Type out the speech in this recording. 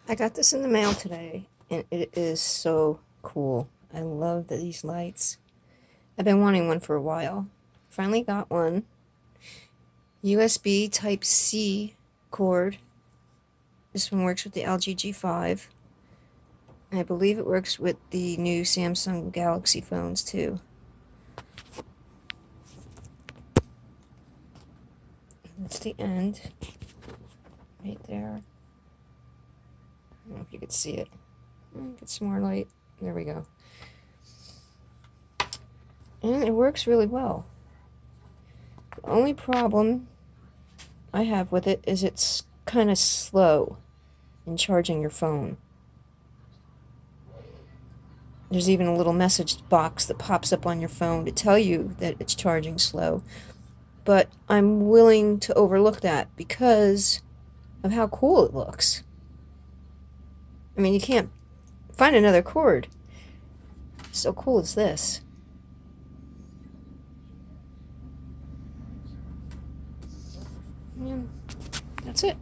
I got this in the mail today, and it is so cool. I love these lights. I've been wanting one for a while. Finally got one. USB Type-C cord. This one works with the LG G5. And I believe it works with the new Samsung Galaxy phones too. That's the end. Right there. I don't know if you could see it. Get some more light. There we go. And it works really well. The only problem I have with it is it's kind of slow in charging your phone. There's even a little message box that pops up on your phone to tell you that it's charging slow. But I'm willing to overlook that because of how cool it looks. I mean, you can't find another cord so cool as this. Yeah, that's it.